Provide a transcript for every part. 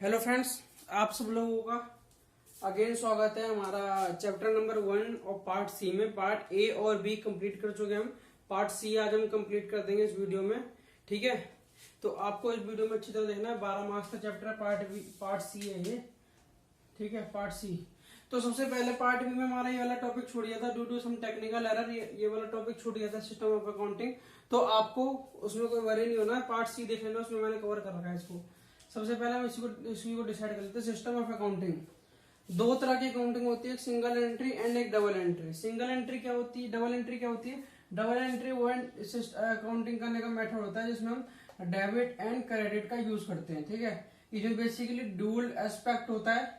Hello friends, आप सब लोगों का अगेन स्वागत है हमारा चैप्टर नंबर 1 और पार्ट सी में। पार्ट ए और बी कंप्लीट कर चुके हैं हम। पार्ट सी आज हम कंप्लीट कर देंगे इस वीडियो में। ठीक है, तो आपको इस वीडियो में अच्छी तरह देखना है। 12 मार्क्स का चैप्टर है, पार्ट सी है ये। ठीक है, पार्ट सी। तो सबसे पहले पार्ट बी में हमारा ये वाला टॉपिक छूट गया था due to some technical error. ये वाला टॉपिक छूट गया था, सिस्टम ऑफ अकाउंटिंग। तो आपको उसमें कोई वरी नहीं होना है, पार्ट सी देख लेना, उसमें मैंने कवर कर रखा है इसको। सबसे पहले हम इसी को डिसाइड कर लेते हैं। सिस्टम ऑफ अकाउंटिंग, दो तरह की अकाउंटिंग होती है, एक सिंगल एंट्री एंड एक डबल एंट्री। सिंगल एंट्री क्या होती है, डबल एंट्री क्या होती है? डबल एंट्री वो अकाउंटिंग करने का मेथड होता है जिसमें हम डेबिट एंड क्रेडिट का यूज करते हैं। ठीक है, इसमें बेसिकली डुअल एस्पेक्ट होता है।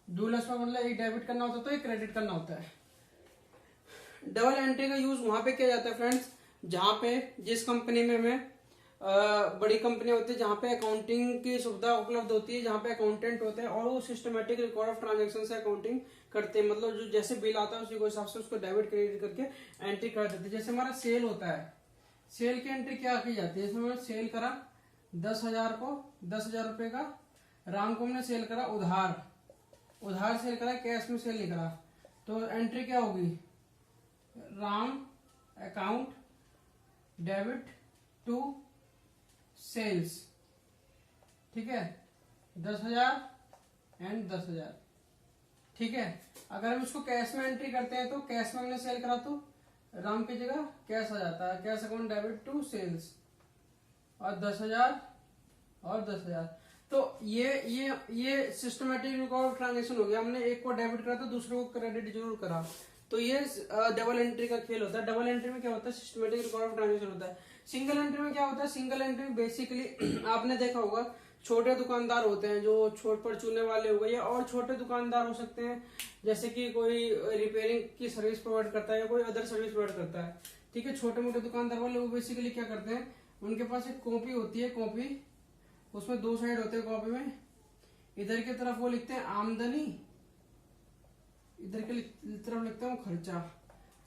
डुअल एस्पेक्ट मतलब एक डेबिट करना होता है तो एक क्रेडिट करना होता है। डबल एंट्री का यूज वहां पे किया जाता है फ्रेंड्स, जहां पे जिस कंपनी में हमें बड़ी कंपनी होती है, जहां पे अकाउंटिंग की सुविधा उपलब्ध होती है, जहां पे अकाउंटेंट होते हैं और वो सिस्टमेटिक रिकॉर्ड ऑफ ट्रांजैक्शन से अकाउंटिंग करते हैं। मतलब जो जैसे बिल आता है उसी को हिसाब से उसको डेबिट क्रेडिट करके एंट्री कर देते हैं। जैसे हमारा सेल होता है, सेल की एंट्री क्या की जाती है? इसमें सेल करा 10,000 को, 10,000 रुपए का। राम को हमने सेल करा उधार सेल करा, कैश में सेल नहीं करा। तो एंट्री क्या होगी? Ram account debit to sales. ठीक है, 10,000 एंड 10,000। ठीक है, अगर हम इसको कैश में एंट्री करते हैं तो कैश में हमने सेल करा तो राम की जगह कैश आ जाता है, cash account debit to sales, और 10,000 और 10,000। तो ये सिस्टमेटिक रिकॉर्ड ट्रांजेक्शन हो गया। हमने एक को डेबिट करा तो दूसरे को क्रेडिट जरूर करा। तो ये डबल एंट्री का खेल होता है। डबल एंट्री में क्या होता है? सिस्टमेटिक रिकॉर्ड ऑफ ट्रांजेक्शन होता है। सिंगल एंट्री में क्या होता है? सिंगल एंट्री में बेसिकली आपने देखा होगा, छोटे दुकानदार होते हैं जो छोट परचूने वाले हो गए, या और छोटे दुकानदार हो सकते हैं, जैसे कि कोई रिपेयरिंग की सर्विस प्रोवाइड करता है या कोई अदर सर्विस प्रोवाइड करता है। ठीक है, छोटे मोटे दुकानदार वाले वो बेसिकली क्या करते हैं, उनके पास एक कॉपी होती है, कॉपी, उसमें दो साइड होते हैं कॉपी में। इधर की तरफ वो लिखते हैं आमदनी, इधर की तरफ लिखते हैं खर्चा,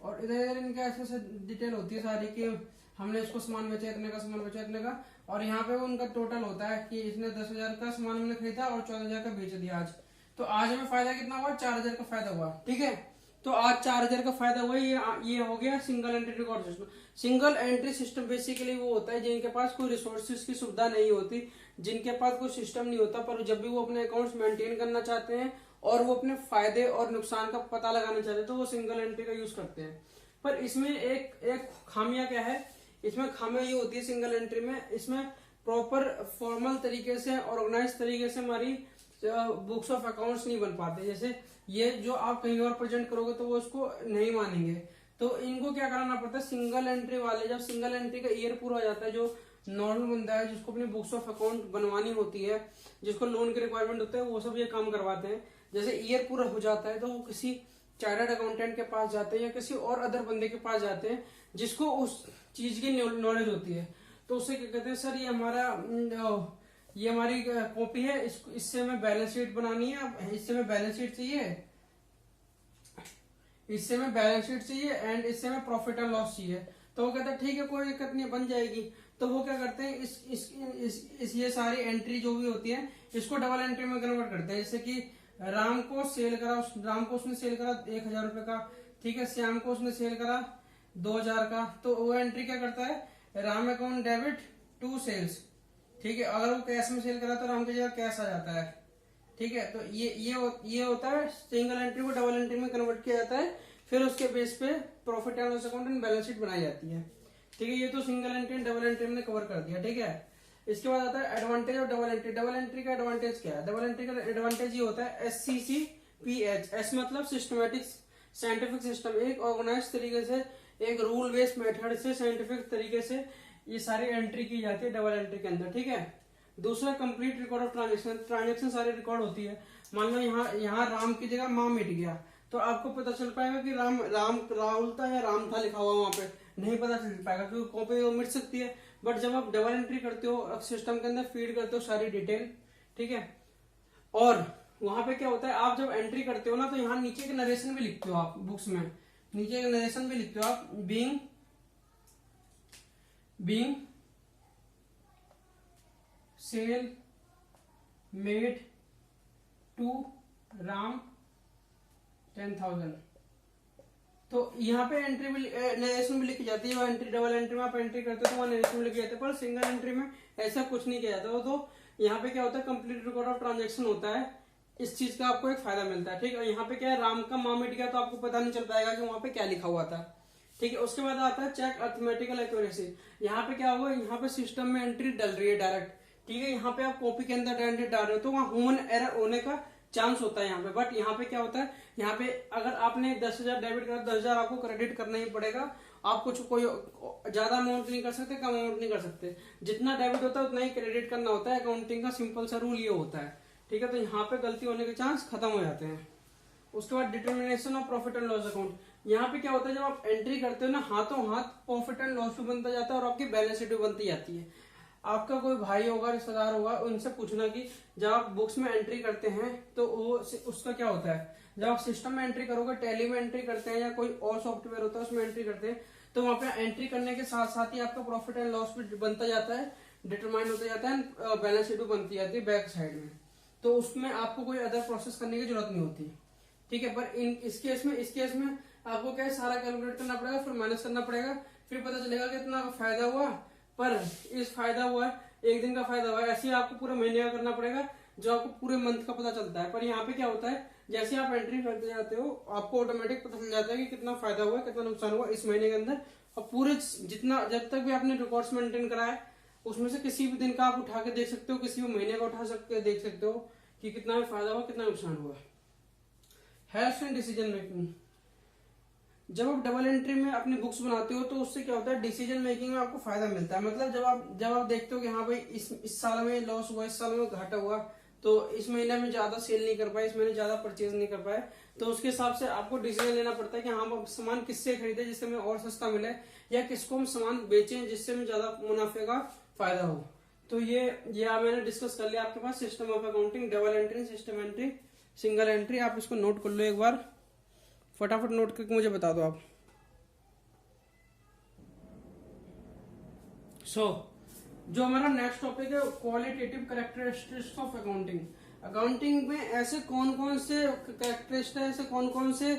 और इधर इधर इनका ऐसे डिटेल होती है सारी कि हमने इसको सामान बेचा इतने का, सामान बेचा इतने का। और यहाँ पे उनका टोटल होता है कि इसने 10,000 का सामान हमने खरीदा और 14,000 का बेच दिया आज। तो आज हमें फायदा कितना हुआ? 4,000 का फायदा हुआ। ठीक है, तो आज 4,000 का फायदा हुआ। ये हो गया single entry record system. Single entry system basically वो होता है जिनके पास कोई रिसोर्सेज की सुविधा नहीं होती, जिनके पास कोई सिस्टम नहीं होता, पर जब भी वो अपने अकाउंट्स मेंटेन करना चाहते हैं और वो अपने फायदे और नुकसान का पता लगाना चाहते हैं तो वो सिंगल एंट्री का यूज करते हैं। पर इसमें एक खामियां क्या है? इसमें खामियां ये होती है सिंगल एंट्री में, इसमें प्रॉपर फॉर्मल तरीके से, ऑर्गेनाइज तरीके से हमारी बुक्स ऑफ अकाउंट्स नहीं बन पाते। जैसे ये जो आप कहीं और प्रेजेंट करोगे तो वो उसको नहीं मानेंगे। तो इनको क्या कराना पड़ता है? सिंगल एंट्री वाले, जब सिंगल एंट्री का ईयर पूरा हो जाता है, जो नॉर्मल बंदा है जिसको अपनी बुक्स ऑफ अकाउंट बनवानी होती है, जिसको लोन की रिक्वायरमेंट होता है, वो सब ये काम करवाते हैं। जैसे ईयर पूरा हो जाता है तो वो किसी चार्टर्ड अकाउंटेंट के पास जाते हैं या किसी और अदर बंदे के पास जाते हैं जिसको उस चीज की नॉलेज होती है। तो उससे क्या कहते हैं, सर ये हमारी कॉपी है, इससे हमें बैलेंस शीट बनानी है, इससे हमें बैलेंस शीट चाहिए, इससे हमें बैलेंस शीट चाहिए एंड इससे हमें प्रॉफिट एंड लॉस चाहिए। तो वो कहते हैं ठीक है, कोई दिक्कत नहीं, बन जाएगी। तो वो क्या करते हैं, ये सारी एंट्री जो भी होती है इसको डबल एंट्री में कन्वर्ट करते हैं। जैसे कि राम को उसने सेल करा 1,000 रुपए का। ठीक है, श्याम को उसने सेल करा 2,000 का। तो वो एंट्री क्या करता है? Ram account debit to sales. ठीक है, अगर वो कैश में सेल करा तो राम की जगह कैश आ जाता है। ठीक है, तो ये होता है सिंगल एंट्री को डबल एंट्री में कन्वर्ट किया जाता है, फिर उसके बेस पे profit and loss account and balance sheet बनाई जाती है। ठीक है, ये तो single entry and double entry में कवर कर दिया। ठीक है, इसके बाद आता है advantage of double entry. Double entry का एडवांटेज क्या है? डबल एंट्री का एडवांटेज ये होता है SCCPH। एस मतलब सिस्टमेटिक साइंटिफिक सिस्टम, एक ऑर्गेनाइज तरीके से, एक रूल बेस्ड मेथड से, साइंटिफिक तरीके से ये सारी एंट्री की जाती है डबल एंट्री के अंदर। ठीक है, दूसरा कंप्लीट रिकॉर्ड ऑफ ट्रांजेक्शन सारी रिकॉर्ड होती है। मान लो यहाँ राम की जगह माँ मिट गया तो आपको पता चल पाएगा कि राहुल था या राम था लिखा हुआ वहां पे, नहीं पता चल पाएगा क्योंकि कॉपी वो मिट सकती है। बट जब आप डबल एंट्री करते हो, सिस्टम के अंदर फीड करते हो सारी डिटेल, ठीक है, और वहां पे क्या होता है, आप जब एंट्री करते हो ना तो यहाँ नीचे एक नरेशन भी लिखते हो आप बुक्स में, नीचे एक नरेशन भी लिखते हो आप, being sale made to Ram 10,000। तो यहाँ पे एंट्री भी नरेशन भी लिखी जाती है, वो एंट्री डबल एंट्री में आप एंट्री करते हो तो वहाँ नरेशन लिखी जाती है, पर सिंगल एंट्री में ऐसा कुछ नहीं किया जाता। वो तो यहाँ पे क्या होता है, कंप्लीट रिकॉर्ड ऑफ ट्रांजेक्शन होता है, इस चीज का आपको एक फायदा मिलता है। ठीक है, यहाँ पे क्या है, राम का माँ मिट गया तो आपको पता नहीं चल पाएगा कि वहाँ पे क्या लिखा हुआ था। ठीक है, उसके बाद आता है चेक अर्थमेटिकल एक्यूरेसी। यहाँ पे क्या हुआ, यहाँ पे सिस्टम में एंट्री डल रही है डायरेक्ट। ठीक है, यहाँ पे आप कॉपी के अंदर डायरेक्ट डाल रहे हो तो वहाँ ह्यूमन एरर होने का चांस होता है यहाँ पे। बट यहाँ पे क्या होता है, यहाँ पे अगर आपने 10,000 डेबिट करा, 10,000 आपको क्रेडिट करना ही पड़ेगा। आप कुछ कोई ज्यादा अमाउंट नहीं कर सकते, कम अमाउंट नहीं कर सकते, जितना डेबिट होता है उतना ही क्रेडिट करना होता है। अकाउंटिंग का सिंपल सा रूल ये होता है। ठीक है, तो यहाँ पे गलती होने के चांस खत्म हो जाते हैं। उसके बाद determination of profit and loss account. यहाँ पे क्या होता है, जब आप एंट्री करते हो ना, हाथों हाथ प्रॉफिट एंड लॉस भी बनता जाता है और आपकी बैलेंस शीट भी बनती जाती है। आपका कोई भाई होगा, रिश्तेदार होगा, उनसे पूछना कि जब आप बुक्स में एंट्री करते हैं तो वो उसका क्या होता है। जब आप सिस्टम में एंट्री करोगे, टैली में एंट्री करते हैं या कोई और सॉफ्टवेयर होता है उसमें एंट्री करते हैं, तो वहां पे एंट्री करने के साथ साथ ही आपका प्रॉफिट एंड लॉस भी बनता जाता है, डिटरमाइन होता जाता है, बैलेंस शीट भी बनती जाती है बैक साइड में। तो उसमें आपको कोई अदर प्रोसेस करने की जरूरत नहीं होती। ठीक है, पर इस केस में आपको क्या है, सारा कैलकुलेट करना पड़ेगा, फिर माइनस करना पड़ेगा, फिर पता चलेगा कितना फायदा हुआ। पर इस फायदा हुआ है, एक दिन का फायदा हुआ है, ऐसे ही आपको पूरे महीने का करना पड़ेगा जो आपको पूरे मंथ का पता चलता है। पर यहाँ पे क्या होता है, जैसे आप एंट्री करते जाते हो आपको ऑटोमेटिक पता चल जाता है कि कितना फायदा हुआ, कितना नुकसान हुआ इस महीने के अंदर। और पूरे जितना जब तक भी आपने रिकॉर्ड्स मेंटेन करा है उसमें से किसी भी दिन का आप उठा के देख सकते हो, किसी भी महीने का उठा सकते देख सकते हो कि कितना फायदा हुआ, कितना नुकसान हुआ। Helps in decision making. जब आप डबल एंट्री में अपनी बुक्स बनाते हो तो उससे क्या होता है, डिसीजन मेकिंग में आपको फायदा मिलता है। मतलब जब आप देखते हो कि हाँ भाई इस साल में लॉस हुआ, इस साल में घाटा हुआ, तो इस महीने में ज्यादा सेल नहीं कर पाए, इस महीने ज्यादा परचेज नहीं कर पाए, तो उसके हिसाब से आपको डिसीजन लेना पड़ता है कि हाँ हम सामान किससे खरीदे जिससे हमें और सस्ता मिले, या किसको हम सामान बेचें जिससे हमें ज्यादा मुनाफे का फायदा हो। तो ये मैंने डिस्कस कर लिया आपके पास system of accounting, double entry, system entry, single entry. आप इसको नोट कर लो एक बार, फटाफट नोट करके मुझे बता दो आप। जो हमारा नेक्स्ट टॉपिक है, qualitative characteristics of accounting. Accounting में ऐसे कौन कौन से कैरेक्टरिस्टिक्स, ऐसे कौन कौन से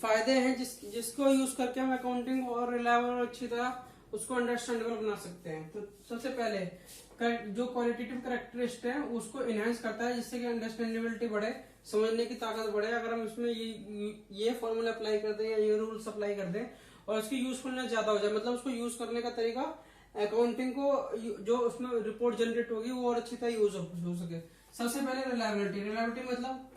फायदे हैं जिसको यूज करके हम अकाउंटिंग और रिलायबल और अच्छी तरह उसको अंडरस्टैंडेबल बना सकते हैं। तो सबसे पहले जो क्वालिटेटिव कैरेक्टरिस्टिक है उसको इनहेंस करता है, जिससे कि अंडरस्टैंडेबिलिटी बढ़े, समझने की ताकत बढ़े। अगर हम इसमें ये फॉर्मूला अप्लाई कर दें या ये रूल्स अप्लाई कर दें और इसकी यूजफुलनेस ज्यादा हो जाए, मतलब उसको यूज करने का तरीका, अकाउंटिंग को जो उसमें रिपोर्ट जनरेट होगी वो और अच्छी तरह यूज हो सके। सबसे पहले रिलायबिलिटी मतलब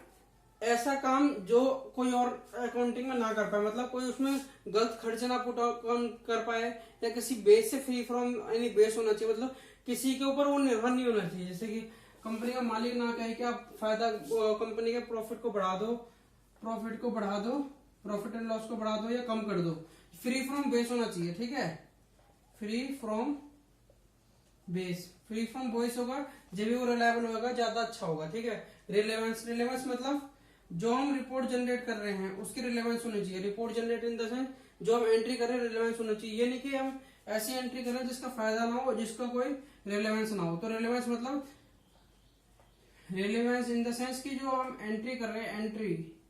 ऐसा काम जो कोई और अकाउंटिंग में ना कर पाए, मतलब कोई उसमें गलत खर्च ना पुट ऑन कर पाए, या किसी बेस से फ्री फ्रॉम एनी बेस होना चाहिए, मतलब किसी के ऊपर वो निर्भर नहीं होना चाहिए। जैसे कि कंपनी का मालिक ना कहे कि आप फायदा कंपनी के प्रॉफिट को बढ़ा दो, प्रॉफिट एंड लॉस को बढ़ा दो या कम कर दो, फ्री फ्रॉम बेस होना चाहिए। ठीक है, फ्री फ्रॉम बेस होगा जब भी वो रिलायबल होगा, ज्यादा अच्छा होगा। ठीक है, रिलेवेंस मतलब जो हम रिपोर्ट जनरेट कर रहे हैं उसकी रिलेवेंस होनी चाहिए। Report generate in the sense जो हम एंट्री कर रहे हैं रिलेवेंस होना चाहिए। ये नहीं कि हम ऐसी एंट्री कर रहे हैं जिसका फायदा ना हो, जिसका कोई रिलेवेंस ना हो। तो रिलेवेंस मतलब रिलेवेंस इन द सेंस कि जो हम एंट्री कर रहे हैं,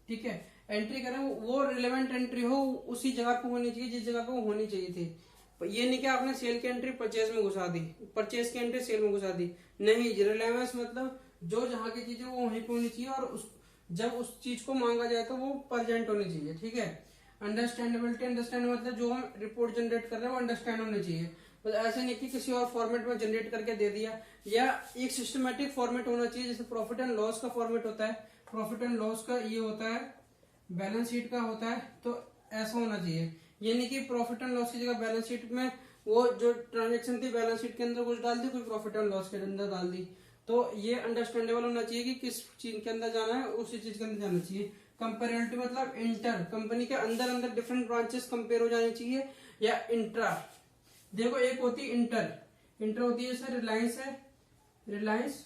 ठीक है, एंट्री कर रहे हैं वो रिलेवेंट एंट्री हो, उसी जगह पे होनी चाहिए जिस जगह पे वो होनी चाहिए थी। ये नहीं कि आपने सेल की एंट्री परचेज में घुसा दी, परचेज की एंट्री सेल में घुसा दी, नहीं। रिलेवेंस मतलब जो जहाँ की चीज है वो वहीं पे होनी चाहिए, और जब उस चीज को मांगा जाए तो वो प्रेजेंट होनी चाहिए। ठीक है, अंडरस्टैंड मतलब जो हम रिपोर्ट जनरेट कर रहे हैं वो अंडरस्टैंड होनी चाहिए। तो ऐसे नहीं कि किसी और फॉर्मेट में जनरेट करके दे दिया, या एक सिस्टमेटिक फॉर्मेट होना चाहिए। जैसे प्रॉफिट एंड लॉस का फॉर्मेट होता है, प्रॉफिट एंड लॉस का ये होता है, बैलेंस शीट का होता है, तो ऐसा होना चाहिए। ये नहीं कि प्रॉफिट एंड लॉस की जगह बैलेंस शीट में वो जो ट्रांजेक्शन थी बैलेंस शीट के अंदर कुछ डाल दी, कुछ प्रॉफिट एंड लॉस के अंदर डाल दी। तो ये अंडरस्टैंडेबल होना चाहिए कि किस चीज के अंदर जाना है, उसी चीज के अंदर जाना चाहिए। कंपेरेटिव मतलब इंटर, कंपनी के अंदर डिफरेंट ब्रांचेस कंपेयर हो जानी चाहिए, या इंट्रा। देखो एक होती है इंटर होती है, जैसे रिलायंस है, रिलायंस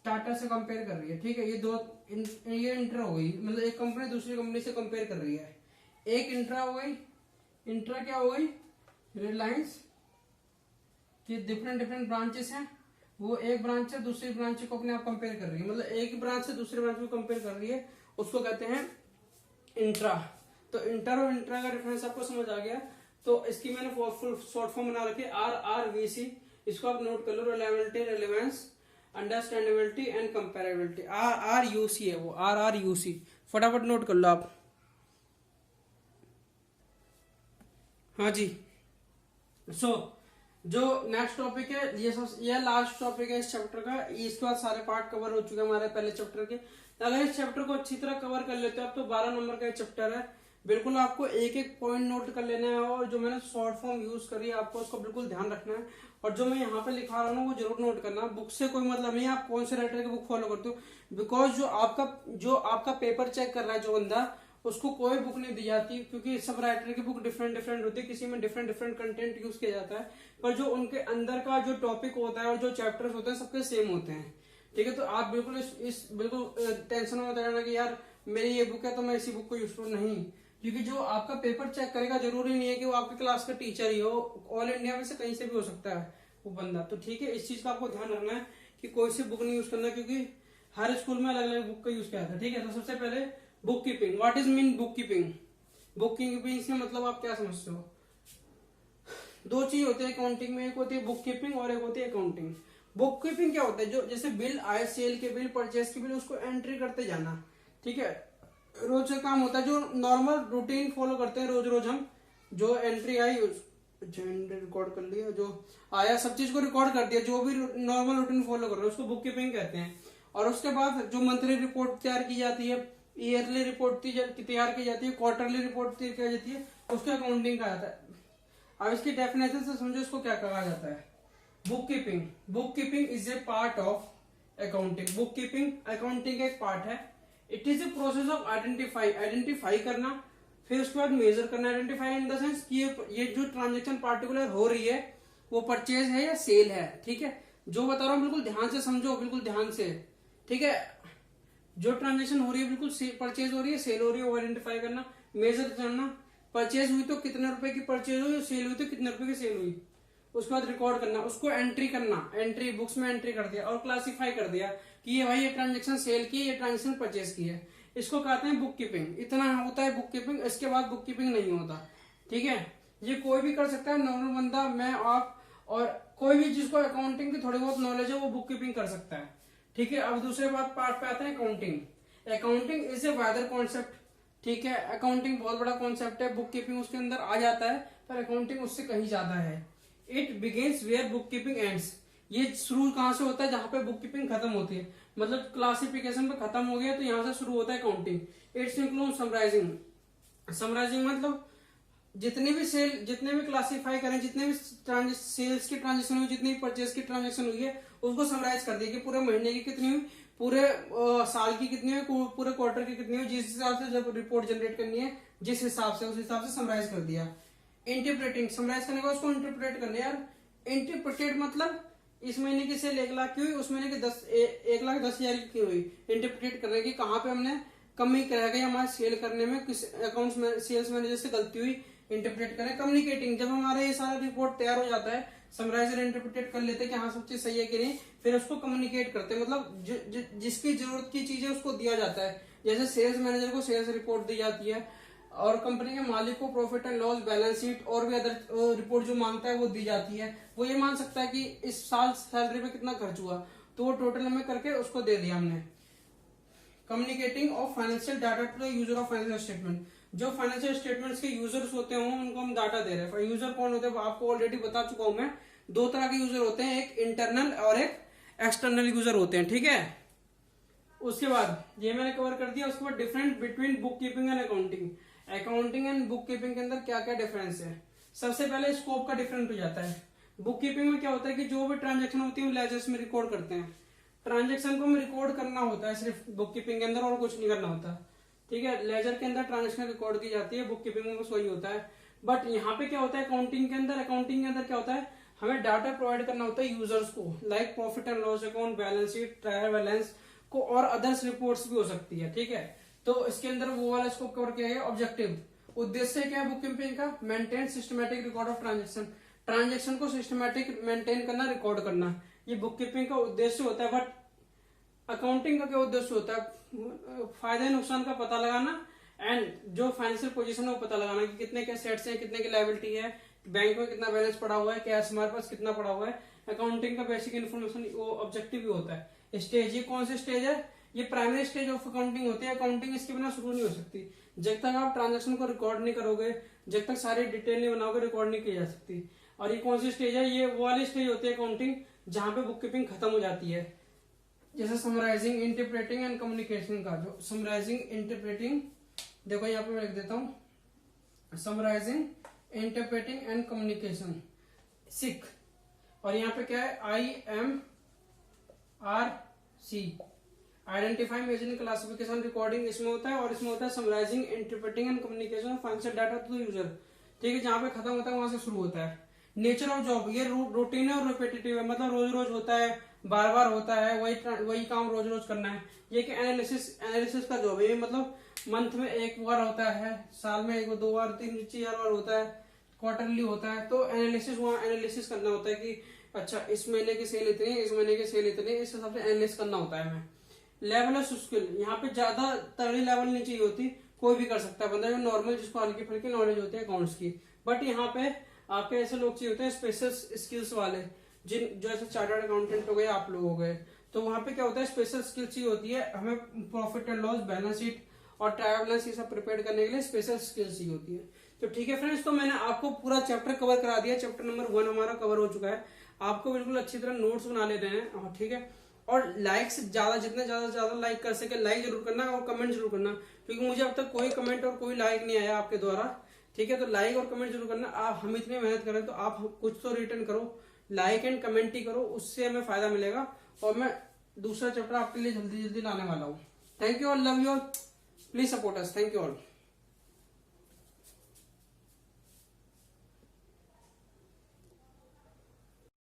टाटा से कंपेयर कर रही है। ठीक है, ये इंटर हो गई, मतलब एक कंपनी दूसरी कंपनी से कंपेयर कर रही है। एक इंट्रा हो गई, इंट्रा क्या हो गई, रिलायंस के डिफरेंट ब्रांचेस हैं, वो एक ब्रांच से दूसरी ब्रांच को अपने आप कंपेयर कर रही है, मतलब एक ब्रांच से दूसरी ब्रांच को कंपेयर कर रही है, उसको कहते हैं इंट्रा। तो इंटर और इंट्रा का डिफरेंस आपको समझ आ गया। तो इसकी मैंने शॉर्ट फॉर्म बना रखी है RRVC। इसको आप नोट कर लो, reliability, relevance, understandability and comparability. RRUC है वो, RRUC, फटाफट नोट कर लो आप। हाँ जी। जो नेक्स्ट टॉपिक है, ये लास्ट टॉपिक है इस चैप्टर का। इसके बाद सारे पार्ट कवर हो चुके हैं हमारे पहले चैप्टर के। अगर इस चैप्टर को अच्छी तरह कवर कर लेते हो आप तो 12 नंबर का चैप्टर है। बिल्कुल आपको एक एक पॉइंट नोट कर लेना है, और जो मैंने शॉर्ट फॉर्म यूज करी है आपको उसको बिल्कुल ध्यान रखना है, और जो मैं यहाँ पे लिखा रहा हूँ वो जरूर नोट करना। बुक से कोई मतलब नहीं है आप कौन से राइटर की बुक फॉलो करते हो, बिकॉज जो आपका पेपर चेक कर रहा है जो बंदा, उसको कोई बुक नहीं दी जाती, क्योंकि सब राइटर की बुक डिफरेंट डिफरेंट होती है, किसी में डिफरेंट डिफरेंट कंटेंट यूज किया जाता है, पर जो उनके अंदर का जो टॉपिक होता है और जो चैप्टर्स होते हैं सबके सेम होते हैं। ठीक है, तो आप बिल्कुल इस बिल्कुल टेंशन में मत रहना कि यार मेरी ये बुक है तो मैं इसी बुक को यूज करूँ, नहीं। क्योंकि जो आपका पेपर चेक करेगा जरूरी नहीं है कि वो आपके क्लास का टीचर ही हो, ऑल इंडिया में से कहीं से भी हो सकता है वो बंदा। तो ठीक है, इस चीज का आपको ध्यान रखना है कि कोई सी बुक नहीं यूज करना, क्योंकि हर स्कूल में अलग अलग बुक का यूज किया जाता है। ठीक है, तो सबसे पहले book keeping. What is mean book keeping? Book keeping से मतलब आप क्या समझते हो? दो चीज होते हैं अकाउंटिंग में, एक होती है बुक कीपिंग और एक होती है अकाउंटिंग। बुक कीपिंग क्या होता है? जो जैसे बिल आए, सेल के बिल, परचेस के बिल, उसको एंट्री करते जाना। ठीक है, रोज का काम होता है, जो नॉर्मल रूटीन फॉलो करते हैं रोज रोज हम, जो एंट्री आई रिकॉर्ड कर लिया, जो आया सब चीज को रिकॉर्ड कर दिया, जो भी नॉर्मल रूटीन फॉलो कर रहे हैं उसको बुक कीपिंग कहते हैं। और उसके बाद जो मंथली रिपोर्ट तैयार की जाती है, ईयरली रिपोर्ट तैयार की जाती है, क्वार्टरली रिपोर्ट तैयार की जाती है, उसको अकाउंटिंग कहा जाता है। अब इसकी डेफिनेशन से समझो इसको क्या कहा जाता है। Book keeping, book keeping is a part of accounting. Book keeping accounting का एक पार्ट है। It is a process of identify करना, फिर उसके बाद मेजर करना। आइडेंटिफाई इन द सेंस कि ये जो ट्रांजेक्शन पार्टिकुलर हो रही है वो परचेज है या सेल है। ठीक है, जो बता रहा हूँ बिल्कुल ध्यान से समझो, बिल्कुल ध्यान से। ठीक है, जो ट्रांजेक्शन हो रही है बिल्कुल परचेज हो रही है, सेल हो रही है, वो आइडेंटिफाई करना। मेजर करना, परचेज हुई तो कितने रुपए की परचेज हुई, सेल हुई तो कितने रुपए की सेल हुई। उसके बाद रिकॉर्ड करना, उसको एंट्री करना, एंट्री बुक्स में एंट्री कर दिया, और क्लासिफाई कर दिया कि ये भाई ये ट्रांजेक्शन सेल की है, ये ट्रांजेक्शन परचेज की है। इसको कहते हैं बुक कीपिंग। इतना होता है बुक कीपिंग, इसके बाद बुक कीपिंग नहीं होता। ठीक है, ये कोई भी कर सकता है, नॉर्मल बंदा, मैं, आप, और कोई भी जिसको अकाउंटिंग की थोड़ी बहुत नॉलेज है वो बुक कीपिंग कर सकता है। ठीक है, अब दूसरे बात पार्ट पे आते हैं accounting. Accounting is a wider concept. ठीक है, अकाउंटिंग बहुत बड़ा कॉन्सेप्ट है, बुक कीपिंग उसके अंदर आ जाता है, पर अकाउंटिंग उससे कहीं ज्यादा है। It begins where book keeping ends. ये शुरू कहां से होता है? जहां पे बुक कीपिंग खत्म होती है, मतलब क्लासिफिकेशन पे खत्म हो गया तो यहां से शुरू होता है accounting. It's include summarising. Summarising मतलब जितने भी क्लासिफाई करें, जितने भी सेल्स की ट्रांजेक्शन हुई, जितनी भी परचेज की ट्रांजेक्शन हुई है, उसको समराइज कर दिया कि पूरे महीने की कितनी हुई, पूरे साल की कितनी हुई, पूरे क्वार्टर की कितनी हुई, जिस हिसाब से जब रिपोर्ट जनरेट करनी है, जिस हिसाब से, उस हिसाब से समराइज कर दिया। इंटरप्रेटिंग, समराइज करने के बाद उसको इंटरप्रेट करना। यार इंटरप्रेटेड मतलब इस महीने की सेल 1 लाख की हुई, उस महीने की 1,10,000 की हुई। इंटरप्रेट करने की कहाँ पे हमने कमी रह गई हमारे सेल करने में, किस अकाउंट्स में सेल्स मैनेजर से गलती हुई, इंटरप्रेट करें। कम्युनिकेटिंग, जब हमारा ये सारा रिपोर्ट तैयार हो जाता है, समराइजर इंटरप्रेट कर लेते हैं कि हाँ सब चीज सही है कि नहीं, फिर उसको कम्युनिकेट करते हैं, मतलब जिसकी जरूरत की चीज है उसको दिया जाता है। जैसे सेल्स मैनेजर को सेल्स रिपोर्ट दी जाती है, और कंपनी के मालिक को profit and loss, balance sheet और भी अदर रिपोर्ट जो मांगता है वो दी जाती है। वो ये मान सकता है कि इस साल सैलरी पे कितना खर्च हुआ, तो वो टोटल हमें करके उसको दे दिया हमने। Communicating of financial data to the user of financial statement. जो फाइनेंशियल स्टेटमेंट्स के यूजर्स होते हैं उनको हम डाटा दे रहे हैं। यूजर कौन होते हैं आपको ऑलरेडी बता चुका हूं मैं। 2 तरह के यूजर होते हैं, एक इंटरनल और एक एक्सटर्नल यूजर होते हैं। ठीक है, उसके बाद ये मैंने कवर कर दिया। उसके बाद different between book keeping and accounting. Accounting and book keeping के अंदर क्या क्या डिफरेंस है? सबसे पहले स्कोप का डिफरेंट हो जाता है। बुक कीपिंग में क्या होता है कि जो भी ट्रांजेक्शन होती है वो लेजर्स में रिकॉर्ड करते हैं। ट्रांजेक्शन को हमें रिकॉर्ड करना होता है सिर्फ बुक कीपिंग के अंदर, और कुछ नहीं करना होता। ठीक है, लेजर के अंदर ट्रांजेक्शन रिकॉर्ड की जाती है, बुक कीपिंग में बस वही होता है। बट यहाँ पे क्या होता है अकाउंटिंग के अंदर क्या होता है, हमें डाटा प्रोवाइड करना होता है यूजर्स को, like profit and loss account, balance sheet, trial balance को, और अदर्स रिपोर्ट्स भी हो सकती है। ठीक है, तो इसके अंदर वो वाला स्कोप कवर किया है। ऑब्जेक्टिव, उद्देश्य क्या है बुक कीपिंग का? Maintain systematic record of transaction. Transaction को सिस्टमैटिक मेंटेन करना, रिकॉर्ड करना। ये बुक कीपिंग का उद्देश्य होता है, बट अकाउंटिंग का क्या उद्देश्य होता है? फायदे नुकसान का पता लगाना एंड जो फाइनेंशियल पोजीशन है वो पता लगाना कि कितने के सेट्स हैं, कितने की लायबिलिटी है, बैंक में कितना बैलेंस पड़ा हुआ है, कैश हमारे पास कितना पड़ा हुआ है। अकाउंटिंग का बेसिक इन्फॉर्मेशन वो ऑब्जेक्टिव भी होता है। स्टेज, ये कौन सा स्टेज है? ये प्राइमरी स्टेज ऑफ अकाउंटिंग होती है। अकाउंटिंग इसके बिना शुरू नहीं हो सकती। जब तक आप ट्रांजेक्शन को रिकॉर्ड नहीं करोगे, जब तक सारी डिटेल नहीं बनाओगे, रिकॉर्ड नहीं की जा सकती। और ये कौन सी स्टेज है? ये वो वाली स्टेज होती है अकाउंटिंग जहां पे बुक कीपिंग खत्म हो जाती है। जैसे समराइजिंग, इंटरप्रेटिंग एंड कम्युनिकेशन का, जो समराइजिंग, इंटरप्रेटिंग, देखो यहाँ पे मैं लिख देता हूँ, समराइजिंग, इंटरप्रेटिंग एंड कम्युनिकेशन, सिक। और यहाँ पे क्या है? IMRC, identify, measuring, classification, recording इसमें होता है। और इसमें होता है summarising, interpreting and communication financial data to user. ठीक है, जहां पे खत्म होता है वहां से शुरू होता है। नेचर ऑफ जॉब, ये रूटीन है और रिपीटेटिव है, मतलब रोज रोज होता है, बार बार होता है, वही काम रोज रोज करना है। ये कि एनालिसिस का जॉब है। ये मतलब मंथ में एक बार होता है, साल में 1 2 बार 3 4 बार होता है, क्वार्टरली होता है। तो एनालिसिस, वहाँ एनालिसिस करना होता है कि अच्छा इस महीने की सेल इतनी, इस महीने की सेल इतनी, इस हिसाब से एनालिसिस करना होता है हमें। लेवल ऑफ स्किल, यहाँ पे ज्यादा तगड़ी लेवल नहीं चाहिए होती, कोई भी कर सकता है बंदा, जो नॉर्मल जिसको हल्की फुल्की नॉलेज होती है अकाउंट्स की। बट यहाँ पे आपके ऐसे लोग चाहिए होते हैं स्पेशल स्किल्स वाले, जिन जैसे चार्टर्ड अकाउंटेंट हो गए, आप लोग हो गए। तो वहां पे क्या होता है? स्पेशल स्किल चाहिए होती है हमें। Profit and loss, balance sheet और ट्रायल बैलेंस ये सब प्रिपेयर करने के लिए स्पेशल स्किल्स चाहिए होती है। तो ठीक है फ्रेंड्स, तो मैंने आपको पूरा चैप्टर कवर करा दिया। चैप्टर नंबर 1 हमारा कवर हो चुका है। आपको बिल्कुल अच्छी तरह नोट्स बना लेते हैं, ठीक है। और लाइक्स ज्यादा, जितने ज्यादा लाइक कर सके लाइक जरूर करना और कमेंट जरूर करना, क्योंकि मुझे अब तक कोई कमेंट और कोई लाइक नहीं आया आपके द्वारा। ठीक है, तो लाइक और कमेंट जरूर करना। आप हम इतनी मेहनत करें तो आप कुछ तो रिटर्न करो, लाइक एंड कमेंट ही करो, उससे हमें फायदा मिलेगा। और मैं दूसरा चैप्टर आपके लिए जल्दी जल्दी लाने वाला हूँ। Thank you all, love you all, please support us. Thank you all.